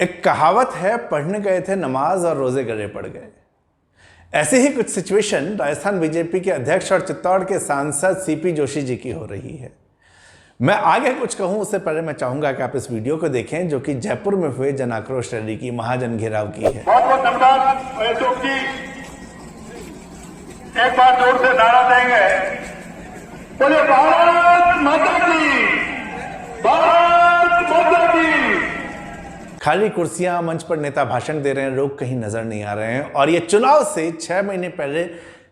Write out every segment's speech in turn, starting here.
एक कहावत है, पढ़ने गए थे नमाज और रोजे गले पड़ गए। ऐसे ही कुछ सिचुएशन राजस्थान बीजेपी के अध्यक्ष और चित्तौड़ के सांसद सीपी जोशी जी की हो रही है। मैं आगे कुछ कहूं उससे पहले मैं चाहूंगा कि आप इस वीडियो को देखें जो कि जयपुर में हुए जन आक्रोश रैली की, महाजन घेराव की है। बहुत बहुत धन्यवाद। एक बार जोर से नारा देंगे, बोले भारत माता की, भारत माता की। खाली कुर्सियां, मंच पर नेता भाषण दे रहे हैं, लोग कहीं नजर नहीं आ रहे हैं। और ये चुनाव से 6 महीने पहले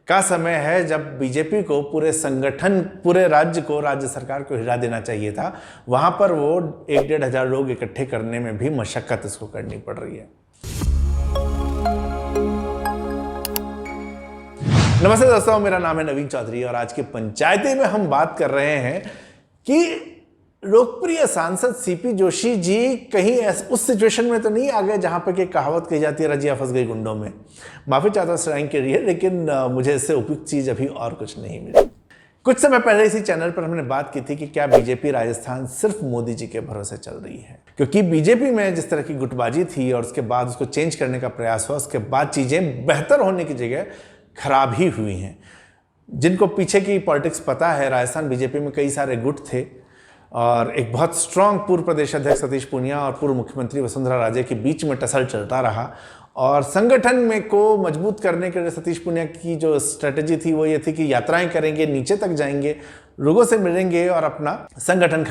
का समय है जब बीजेपी को पूरे संगठन, पूरे राज्य को, राज्य सरकार को हिला देना चाहिए था। वहां पर वो 1-1.5 हजार लोग इकट्ठे करने में भी मशक्कत इसको करनी पड़ रही है। नमस्ते दोस्तों, मेरा नाम है नवीन चौधरी और आज के पंचायती में हम बात कर रहे हैं कि लोकप्रिय सांसद सीपी जोशी जी कहीं उस सिचुएशन में तो नहीं आ गए जहां पर कि कहावत कही जाती है, रजिया फंस गई गुंडों में। माफी चाहता हूं स्ट्राइक के लिए, लेकिन मुझे इससे उपयुक्त चीज अभी और कुछ नहीं मिली। कुछ समय पहले इसी चैनल पर हमने बात की थी कि क्या बीजेपी राजस्थान सिर्फ मोदी जी के भरोसे चल रही है, क्योंकि बीजेपी में जिस तरह की गुटबाजी थी और उसके बाद उसको चेंज करने का प्रयास हुआ, उसके बाद चीजें बेहतर होने की जगह खराब ही हुई हैं। जिनको पीछे की पॉलिटिक्स पता है, राजस्थान बीजेपी में कई सारे गुट थे और एक बहुत स्ट्रांग पूर्व प्रदेश अध्यक्ष सतीश पूनिया और पूर्व मुख्यमंत्री वसुंधरा राजे के बीच में टसल चलता रहा। और संगठन में को मजबूत करने के लिए सतीश पूनिया की जो स्ट्रेटेजी थी वो ये थी कि यात्राएं करेंगे, नीचे तक जाएंगे, लोगों से मिलेंगे और अपना संगठन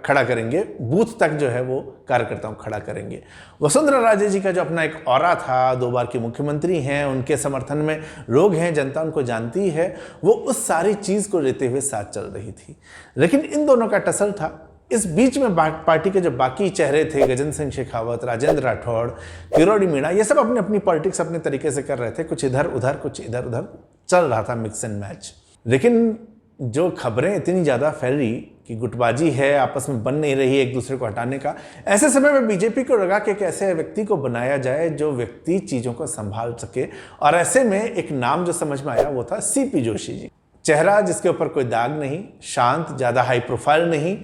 खड़ा करेंगे, बूथ तक जो है वो कार्यकर्ताओं खड़ा करेंगे। वसुंधरा राजे जी का जो अपना एक ऑरा था, 2 बार की मुख्यमंत्री हैं, उनके समर्थन में लोग हैं, जनता उनको जानती है, वो उस सारी चीज को लेते हुए साथ चल रही थी। लेकिन इन दोनों का टसल था। इस बीच में पार्टी के जो बाकी चेहरे थे, गजेंद्र सिंह शेखावत, राजेंद्र राठौड़, किरोड़ी मीणा, ये सब अपनी अपनी पॉलिटिक्स अपने तरीके से कर रहे थे। कुछ इधर उधर, कुछ इधर उधर चल रहा था, मिक्स एंड मैच। लेकिन जो खबरें इतनी ज़्यादा फैल रही कि गुटबाजी है, आपस में बन नहीं रही एक दूसरे को हटाने का, ऐसे समय में बीजेपी को लगा कि एक ऐसे व्यक्ति को बनाया जाए जो व्यक्ति चीज़ों को संभाल सके। और ऐसे में एक नाम जो समझ में आया वो था सीपी जोशी जी। चेहरा जिसके ऊपर कोई दाग नहीं, शांत, ज़्यादा हाई प्रोफाइल नहीं।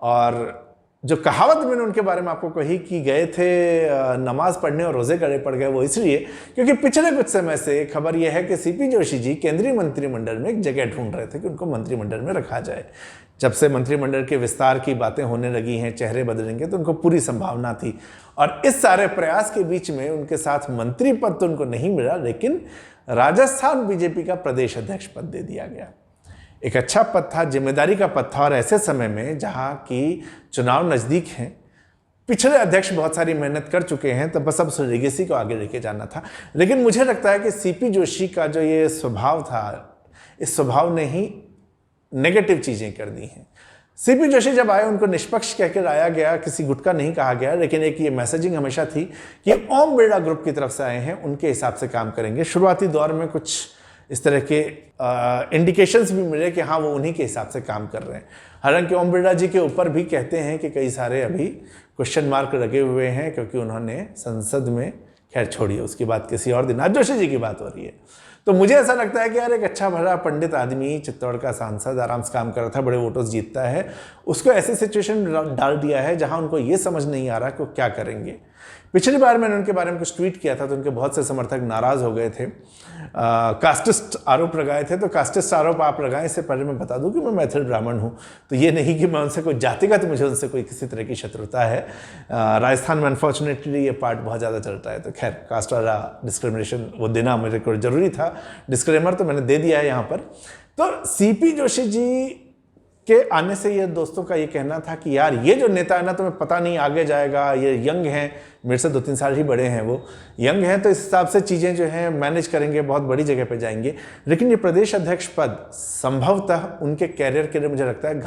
और जो कहावत मैंने उनके बारे में आपको कही कि गए थे नमाज पढ़ने और रोजे गले पड़ गए, वो इसलिए क्योंकि पिछले कुछ समय से खबर यह है कि सीपी जोशी जी केंद्रीय मंत्रिमंडल में एक जगह ढूंढ रहे थे कि उनको मंत्रिमंडल में रखा जाए। जब से मंत्रिमंडल के विस्तार की बातें होने लगी हैं, चेहरे बदलेंगे, तो उनको पूरी संभावना थी। और इस सारे प्रयास के बीच में उनके साथ मंत्री पद तो उनको नहीं मिला, लेकिन राजस्थान बीजेपी का प्रदेश अध्यक्ष पद दे दिया गया। एक अच्छा पद था, जिम्मेदारी का पद था। और ऐसे समय में जहां की चुनाव नज़दीक हैं, पिछले अध्यक्ष बहुत सारी मेहनत कर चुके हैं, तो बस अब उस लेगेसी को आगे लेके जाना था। लेकिन मुझे लगता है कि सीपी जोशी का जो ये स्वभाव था, इस स्वभाव ने ही नेगेटिव चीज़ें कर दी हैं। सीपी जोशी जब आए, उनको निष्पक्ष कहकर लाया गया, किसी गुट का नहीं कहा गया, लेकिन एक ये मैसेजिंग हमेशा थी कि ओम बिरला ग्रुप की तरफ से आए हैं, उनके हिसाब से काम करेंगे। शुरुआती दौर में कुछ इस तरह के इंडिकेशंस भी मिले कि हाँ, वो उन्हीं के हिसाब से काम कर रहे हैं। हालांकि ओम बिरला जी के ऊपर भी कहते हैं कि कई सारे अभी क्वेश्चन मार्क लगे हुए हैं, क्योंकि उन्होंने संसद में, खैर छोड़िए, उसकी बात किसी और दिन, आज जोशी जी की बात हो रही है। तो मुझे ऐसा लगता है कि यार, एक अच्छा भला पंडित आदमी, चित्तौड़ का सांसद, आराम से काम कर रहा था, बड़े वोटर्स जीतता है, उसको ऐसी सिचुएशन डाल दिया है जहां उनको ये समझ नहीं आ रहा कि वो क्या करेंगे। पिछली बार मैंने उनके बारे में कुछ ट्वीट किया था तो उनके बहुत से समर्थक नाराज हो गए थे, कास्टिस्ट आरोप लगाए थे। तो कास्टिस्ट आरोप आप लगाएं, इससे पहले मैं बता दूं कि मैं मैथिल ब्राह्मण हूं, तो ये नहीं कि मैं उनसे कोई जातिगत, मुझे उनसे कोई किसी तरह की शत्रुता है। राजस्थान में अनफॉर्चुनेटली ये पार्ट बहुत ज़्यादा चलता है, तो खैर कास्ट वाला डिस्क्रिमिनेशन वो देना मेरे को जरूरी था, डिस्क्लेमर तो मैंने दे दिया है यहाँ पर। तो सीपी जोशी जी के आने से ये दोस्तों का ये कहना था कि यार, ये जो नेता है ना, तुम्हें पता नहीं आगे जाएगा, ये यंग हैं, मेरे से 2-3 साल ही बड़े हैं, वो यंग हैं, तो इस हिसाब से चीज़ें जो हैं मैनेज करेंगे, बहुत बड़ी जगह पे जाएंगे। लेकिन ये प्रदेश अध्यक्ष पद संभवतः उनके कैरियर के लिए मुझे लगता है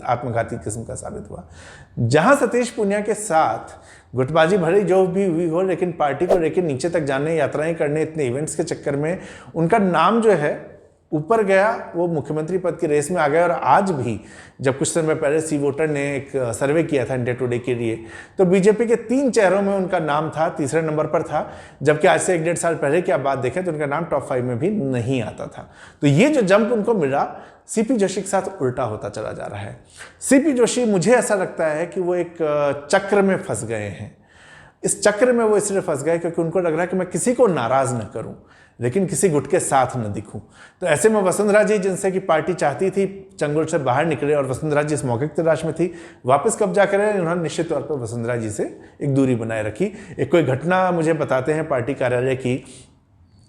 आत्मघाती किस्म का साबित हुआ। जहां सतीश पूनिया के साथ गुटबाजी भरी जो भी हुई हो, लेकिन पार्टी को लेकर नीचे तक जाने, यात्राएं करने, इतने इवेंट्स के चक्कर में उनका नाम जो है ऊपर गया, वो मुख्यमंत्री पद की रेस में आ गया। और आज भी जब कुछ समय पहले सी वोटर ने एक सर्वे किया था इंडिया टुडे के लिए, तो बीजेपी के 3 चेहरों में उनका नाम था, तीसरे नंबर पर था, जबकि आज से 1-1.5 साल पहले की आप बात देखें तो उनका नाम टॉप 5 में भी नहीं आता था। तो ये जो जंप उनको मिला, सीपी जोशी के साथ उल्टा होता चला जा रहा है। सीपी जोशी, मुझे ऐसा लगता है कि वो एक चक्र में फंस गए हैं। इस चक्र में वो इसलिए फंस गए क्योंकि उनको लग रहा है कि मैं किसी को नाराज न करूं लेकिन किसी गुट के साथ न दिखूं। तो ऐसे में वसुंधरा जी, जिनसे कि पार्टी चाहती थी चंगुल से बाहर निकले, और वसुंधरा जी इस मौके की तलाश में थी वापस कब्जा करें, उन्होंने निश्चित तौर पर वसुंधरा जी से एक दूरी बनाए रखी। एक कोई घटना मुझे बताते हैं पार्टी कार्यालय की,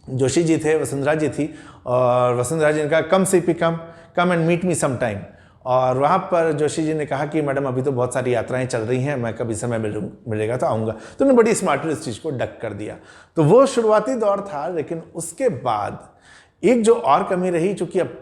जोशी जी थे, वसुंधरा जी थी, और वसुंधरा जी ने कहा come CP come and meet me some time, और वहाँ पर जोशी जी ने कहा कि मैडम अभी तो बहुत सारी यात्राएं चल रही हैं, मैं कभी समय मिलेगा तो आऊँगा। तो उन्होंने बड़ी स्मार्टली इस चीज़ को डक कर दिया। तो वो शुरुआती दौर था, लेकिन उसके बाद एक जो और कमी रही, चूंकि अब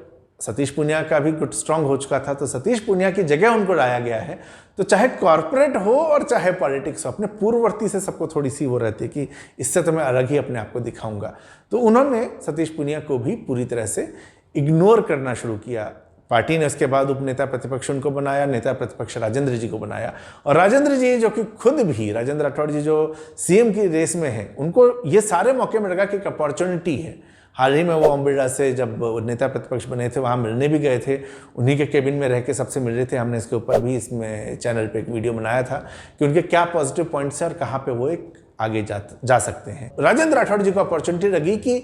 सतीश पूनिया का भी गुट स्ट्रांग हो चुका था, तो सतीश पूनिया की जगह उनको लाया गया है। तो चाहे कॉरपोरेट हो और चाहे पॉलिटिक्स हो, अपने पूर्ववर्ती से सबको थोड़ी सी वो रहती है कि इससे तो मैं अलग ही अपने आप को दिखाऊंगा। तो उन्होंने सतीश पूनिया को भी पूरी तरह से इग्नोर करना शुरू किया। पार्टी ने उसके बाद उपनेता प्रतिपक्ष उनको बनाया, नेता प्रतिपक्ष राजेंद्र जी को बनाया, और राजेंद्र जी जो कि खुद भी, राजेंद्र राठौड़ जी जो सीएम की रेस में हैं, उनको ये सारे मौके में लगा कि एक अपॉर्चुनिटी है। हाल ही में वो ओम बिरला से जब नेता प्रतिपक्ष बने थे वहाँ मिलने भी गए थे, उन्हीं के केबिन में रह के सबसे मिल रहे थे। हमने इसके ऊपर भी इसमें चैनल पे एक वीडियो बनाया था कि उनके क्या पॉजिटिव पॉइंट्स हैं और कहाँ पे वो एक आगे जा सकते हैं। राजेंद्र राठौड़ जी को अपॉर्चुनिटी लगी कि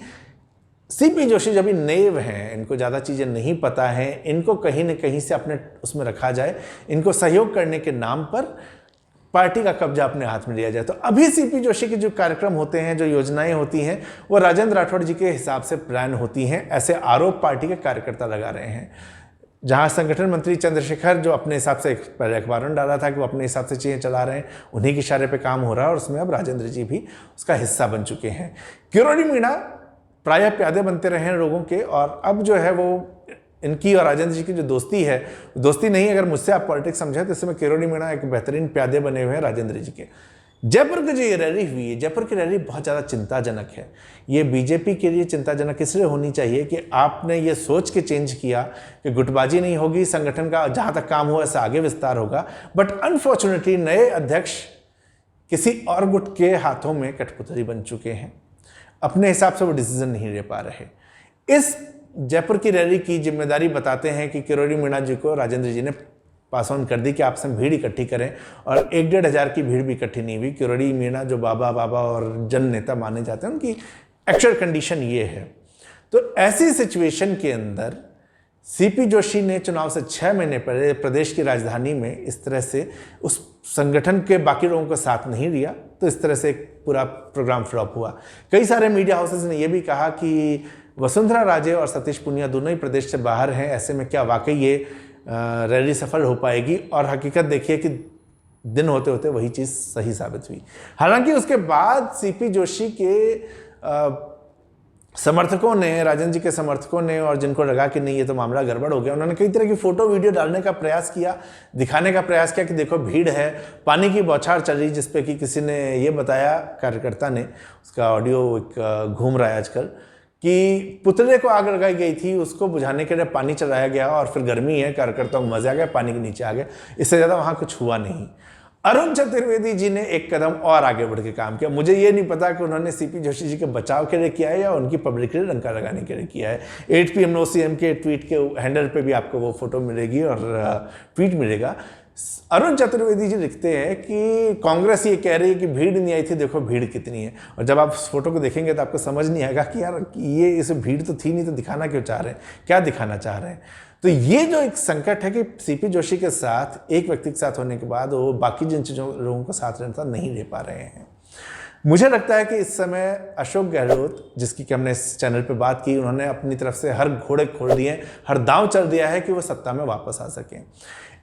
सीपी जोशी जब नेव हैं, इनको ज़्यादा चीज़ें नहीं पता हैं, इनको कहीं न कहीं से अपने उसमें रखा जाए, इनको सहयोग करने के नाम पर पार्टी का कब्जा अपने हाथ में लिया जाए। तो अभी सीपी जोशी के जो कार्यक्रम होते हैं, जो योजनाएं होती हैं, वो राजेंद्र राठौड़ जी के हिसाब से प्लान होती हैं, ऐसे आरोप पार्टी के कार्यकर्ता लगा रहे हैं। जहां संगठन मंत्री चंद्रशेखर जो अपने हिसाब से पहले अखबारों में डाला था कि वो अपने हिसाब से चीज़ें चला रहे हैं, उन्हीं के इशारे पे काम हो रहा है, और उसमें अब राजेंद्र जी भी उसका हिस्सा बन चुके हैं। किरोड़ी मीणा प्रायः प्यादे बनते रहे हैं लोगों के, और अब जो है वो इनकी और राजेंद्र जी की जो दोस्ती है, दोस्ती नहीं, अगर मुझसे आप पॉलिटिक्स समझे तो इसमें किरोड़ी मीणा एक बेहतरीन प्यादे बने हुए हैं राजेंद्र जी के। जयपुर की जो ये रैली हुई है, जयपुर की रैली बहुत ज़्यादा चिंताजनक है। ये बीजेपी के लिए चिंताजनक इसलिए होनी चाहिए कि आपने ये सोच के चेंज किया कि गुटबाजी नहीं होगी, संगठन का जहाँ तक काम हो ऐसा आगे विस्तार होगा, बट अनफॉर्चुनेटली नए अध्यक्ष किसी और गुट के हाथों में कठपुतली बन चुके हैं, अपने हिसाब से वो डिसीजन नहीं ले पा रहे। इस जयपुर की रैली की जिम्मेदारी बताते हैं कि किरोड़ी मीणा जी को राजेंद्र जी ने पास ऑन कर दी कि आपसे भीड़ इकट्ठी करें, और 1-1.5 हज़ार की भीड़ भी इकट्ठी नहीं हुई। किरोड़ी मीणा जो बाबा और जन नेता माने जाते हैं, उनकी एक्चुअल कंडीशन ये है। तो ऐसी सिचुएशन के अंदर सीपी जोशी ने चुनाव से 6 महीने पहले प्रदेश की राजधानी में इस तरह से उस संगठन के बाकी लोगों को साथ नहीं लिया, तो इस तरह से एक पूरा प्रोग्राम फ्लॉप हुआ। कई सारे मीडिया हाउसेस ने यह भी कहा कि वसुंधरा राजे और सतीश पूनिया दोनों ही प्रदेश से बाहर हैं, ऐसे में क्या वाकई ये रैली सफल हो पाएगी? और हकीकत देखिए कि दिन होते होते वही चीज़ सही साबित हुई। हालांकि उसके बाद सीपी जोशी के समर्थकों ने, राजेंद्र जी के समर्थकों ने, और जिनको लगा कि नहीं ये तो मामला गड़बड़ हो गया, उन्होंने कई तरह की फोटो वीडियो डालने का प्रयास किया, दिखाने का प्रयास किया कि देखो भीड़ है, पानी की बौछार चल रही, जिसपे कि किसी ने ये बताया, कार्यकर्ता ने, उसका ऑडियो एक घूम रहा है आजकल, कि पुतले को आग लगाई गई थी, उसको बुझाने के लिए पानी चलाया गया और फिर गर्मी है, कार्यकर्ताओं को मजा आ गया, पानी के नीचे आ गया। इससे ज़्यादा वहाँ कुछ हुआ नहीं। अरुण चतुर्वेदी जी ने एक कदम और आगे बढ़ के काम किया। मुझे ये नहीं पता कि उन्होंने सीपी जोशी जी के बचाव के लिए किया है या उनकी पब्लिकली डंका लगाने के लिए किया है। 8 PM नो CM के ट्वीट के हैंडल पे भी आपको वो फोटो मिलेगी और ट्वीट मिलेगा। अरुण चतुर्वेदी जी लिखते हैं कि कांग्रेस ये कह रही है कि भीड़ नहीं आई थी, देखो भीड़ कितनी है। और जब आप इस फोटो को देखेंगे तो आपको समझ नहीं आएगा कि यार ये इस भीड़ तो थी नहीं, तो दिखाना क्यों चाह रहे हैं, क्या दिखाना चाह रहे हैं। तो ये जो एक संकट है कि सीपी जोशी के साथ, एक व्यक्ति के साथ होने के बाद वो बाकी जिन चीज़ों लोगों को साथ रहता नहीं ले पा रहे हैं। मुझे लगता है कि इस समय अशोक गहलोत, जिसकी कि हमने इस चैनल पे बात की, उन्होंने अपनी तरफ से हर घोड़े खोल दिए, हर दांव चल दिया है कि वो सत्ता में वापस आ सकें।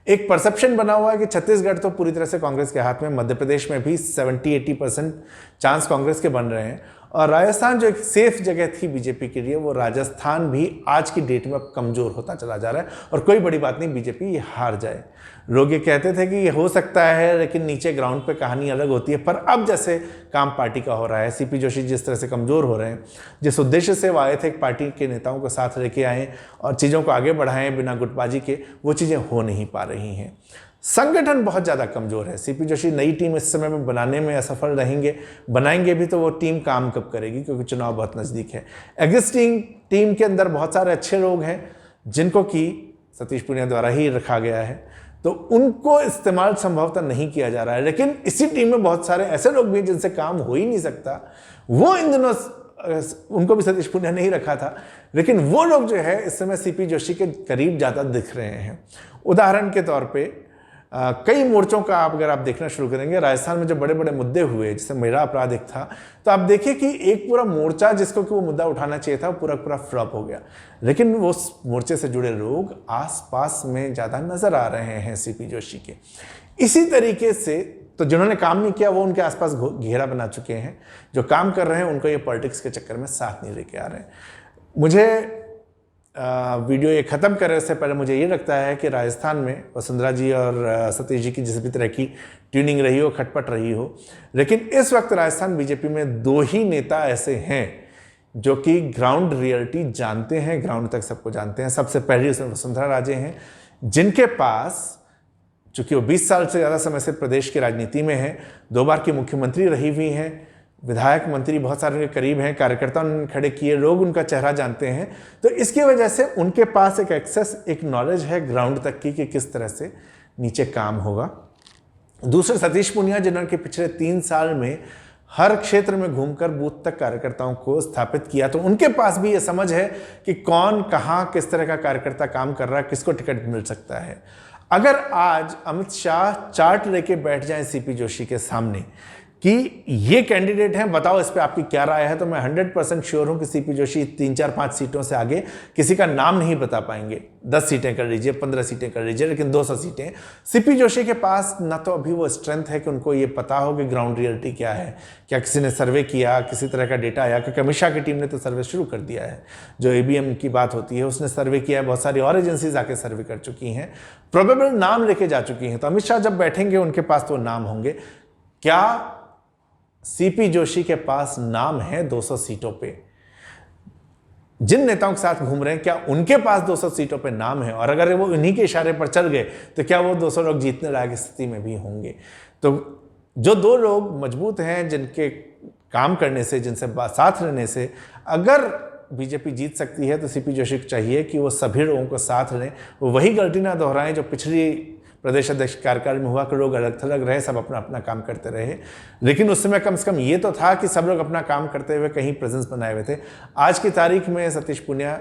एक परसेप्शन बना हुआ है कि छत्तीसगढ़ तो पूरी तरह से कांग्रेस के हाथ में, मध्य प्रदेश में भी 70-80% चांस कांग्रेस के बन रहे हैं, और राजस्थान जो एक सेफ जगह थी बीजेपी के लिए, वो राजस्थान भी आज की डेट में अब कमज़ोर होता चला जा रहा है। और कोई बड़ी बात नहीं बीजेपी ये हार जाए। लोग ये कहते थे कि ये हो सकता है, लेकिन नीचे ग्राउंड पे कहानी अलग होती है। पर अब जैसे काम पार्टी का हो रहा है, सीपी जोशी जिस तरह से कमज़ोर हो रहे हैं, जिस उद्देश्य से वो आए थे पार्टी के नेताओं को साथ लेके आए और चीज़ों को आगे बढ़ाएं बिना गुटबाजी के, वो चीज़ें हो नहीं पा रही हैं। संगठन बहुत ज़्यादा कमज़ोर है। सीपी जोशी नई टीम इस समय में बनाने में असफल रहेंगे, बनाएंगे भी तो वो टीम काम कब करेगी, क्योंकि चुनाव बहुत नज़दीक है। एग्जिस्टिंग टीम के अंदर बहुत सारे अच्छे लोग हैं जिनको कि सतीश पूनिया द्वारा ही रखा गया है, तो उनको इस्तेमाल संभवतः नहीं किया जा रहा है। लेकिन इसी टीम में बहुत सारे ऐसे लोग भी हैं जिनसे काम हो ही नहीं सकता, वो इन दिनों उनको भी सतीश पूनिया नहीं रखा था, लेकिन वो लोग जो है इस समय सीपी जोशी के करीब ज़्यादा दिख रहे हैं। उदाहरण के तौर पे कई मोर्चों का आप अगर आप देखना शुरू करेंगे, राजस्थान में जो बड़े बड़े मुद्दे हुए, जैसे महिला अपराध एक था, तो आप देखिए कि एक पूरा मोर्चा जिसको कि वो मुद्दा उठाना चाहिए था, पूरा पूरा फ्लॉप हो गया। लेकिन वो मोर्चे से जुड़े लोग आसपास में ज़्यादा नजर आ रहे हैं सीपी जोशी के। इसी तरीके से तो जिन्होंने काम नहीं किया वो उनके आसपास घेरा बना चुके हैं, जो काम कर रहे हैं उनको ये पॉलिटिक्स के चक्कर में साथ नहीं लेके आ रहे हैं। मुझे वीडियो ये ख़त्म करने से पहले मुझे ये लगता है कि राजस्थान में वसुंधरा जी और सतीश जी की जिस भी तरह की ट्यूनिंग रही हो, खटपट रही हो, लेकिन इस वक्त राजस्थान बीजेपी में 2 ही नेता ऐसे हैं जो कि ग्राउंड रियलिटी जानते हैं, ग्राउंड तक सबको जानते हैं। सबसे पहले उसमें वसुंधरा राजे हैं, जिनके पास, चूंकि वो 20 साल से ज़्यादा समय से प्रदेश की राजनीति में हैं, 2 बार की मुख्यमंत्री रही हुई हैं, विधायक मंत्री बहुत सारे उनके करीब हैं, कार्यकर्ता उन्होंने खड़े किए, लोग उनका चेहरा जानते हैं। तो इसकी वजह से उनके पास एक एक्सेस, एक नॉलेज है ग्राउंड तक की कि किस तरह से नीचे काम होगा। दूसरे सतीश पूनिया, जिन्होंने पिछले 3 साल में हर क्षेत्र में घूमकर बूथ तक कार्यकर्ताओं को स्थापित किया, तो उनके पास भी ये समझ है कि कौन कहाँ किस तरह का कार्यकर्ता काम कर रहा है, किसको टिकट मिल सकता है। अगर आज अमित शाह चार्ट लेके बैठ जाएं सीपी जोशी के सामने कि ये कैंडिडेट हैं, बताओ इस पे आपकी क्या राय है, तो मैं 100% श्योर हूं कि सीपी जोशी 3, 4, 5 सीटों से आगे किसी का नाम नहीं बता पाएंगे। 10 सीटें कर लीजिए, 15 सीटें कर लीजिए, लेकिन 200 सीटें सीपी जोशी के पास ना तो अभी वो स्ट्रेंथ है कि उनको ये पता हो कि ग्राउंड रियलिटी क्या है। क्या किसी ने सर्वे किया, किसी तरह का डेटा आया? क्योंकि अमित शाह की टीम ने तो सर्वे शुरू कर दिया है, जो ABM की बात होती है उसने सर्वे किया है, बहुत सारी और एजेंसीज आके सर्वे कर चुकी हैं, प्रोबेबल नाम लेके जा चुकी हैं। तो अमित शाह जब बैठेंगे उनके पास तो नाम होंगे। क्या सीपी जोशी के पास नाम है 200 सीटों पे? जिन नेताओं के साथ घूम रहे हैं, क्या उनके पास 200 सीटों पे नाम है? और अगर वो उन्हीं के इशारे पर चल गए तो क्या वो 200 लोग जीतने लायक स्थिति में भी होंगे? तो जो 2 लोग मजबूत हैं, जिनके काम करने से, जिनसे साथ रहने से अगर बीजेपी जीत सकती है, तो सीपी जोशी को चाहिए कि वो सभी लोगों को साथ लें, वो वही गलती ना दोहराएं जो पिछली प्रदेश अध्यक्ष कार्यकाल में हुआ कि लोग अलग थलग रहे, सब अपना अपना काम करते रहे। लेकिन उस समय कम से कम ये तो था कि सब लोग अपना काम करते हुए कहीं प्रेजेंस बनाए हुए थे। आज की तारीख में सतीश पूनिया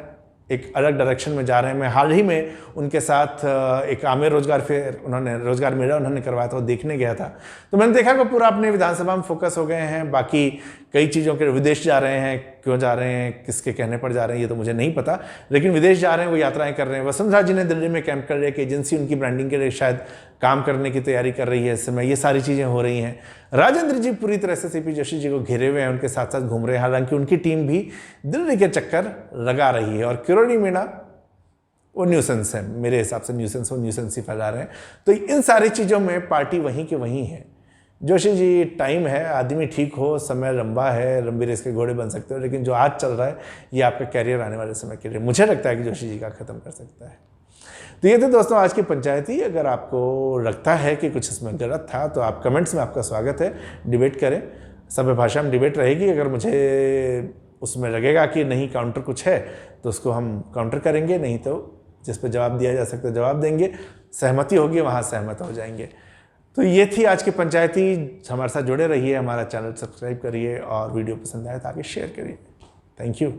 एक अलग डायरेक्शन में जा रहे हैं। मैं हाल ही में उनके साथ एक आमेर रोजगार फेयर, उन्होंने रोजगार मेला उन्होंने करवाया था, वो देखने गया था। तो मैंने देखा कि पूरा अपने विधानसभा में फोकस हो गए हैं। बाकी कई चीज़ों के विदेश जा रहे हैं, क्यों जा रहे हैं, किसके कहने पर जा रहे हैं, ये तो मुझे नहीं पता, लेकिन विदेश जा रहे हैं, वो यात्राएं कर रहे हैं। वसुंधरा जी ने दिल्ली में कैंप कर रही है, एक एजेंसी उनकी ब्रांडिंग के लिए शायद काम करने की तैयारी कर रही है इस समय। ये सारी चीज़ें हो रही हैं। राजेंद्र जी पूरी तरह से सीपी जोशी जी को घेरे हुए हैं, उनके साथ साथ घूम रहे हैं। हालांकि उनकी टीम भी दिल्ली के चक्कर लगा रही है। और किरोड़ी मीणा वो न्यूसेंस है, मेरे हिसाब से न्यूसेंस, वो न्यूसेंस ही फैला रहे हैं। तो इन सारी चीज़ों में पार्टी वहीं के वहीं है। जोशी जी, टाइम है, आदमी ठीक हो, समय लंबा है, लंबी रेस के घोड़े बन सकते हो, लेकिन जो आज चल रहा है ये आपका कैरियर आने वाले समय के लिए मुझे लगता है कि जोशी जी का ख़त्म कर सकता है। तो ये थे दोस्तों आज की पंचायती। अगर आपको लगता है कि कुछ इसमें गलत था तो आप कमेंट्स में, आपका स्वागत है, डिबेट करें। सभ्य भाषा में डिबेट रहेगी। अगर मुझे उसमें लगेगा कि नहीं काउंटर कुछ है तो उसको हम काउंटर करेंगे, नहीं तो जिस पर जवाब दिया जा सकता है जवाब देंगे। सहमति होगी वहाँ सहमत हो जाएंगे। तो ये थी आज की पंचायती। हमारे साथ जुड़े रहिए, हमारा चैनल सब्सक्राइब करिए और वीडियो पसंद आए तो आगे शेयर करिए। Thank you.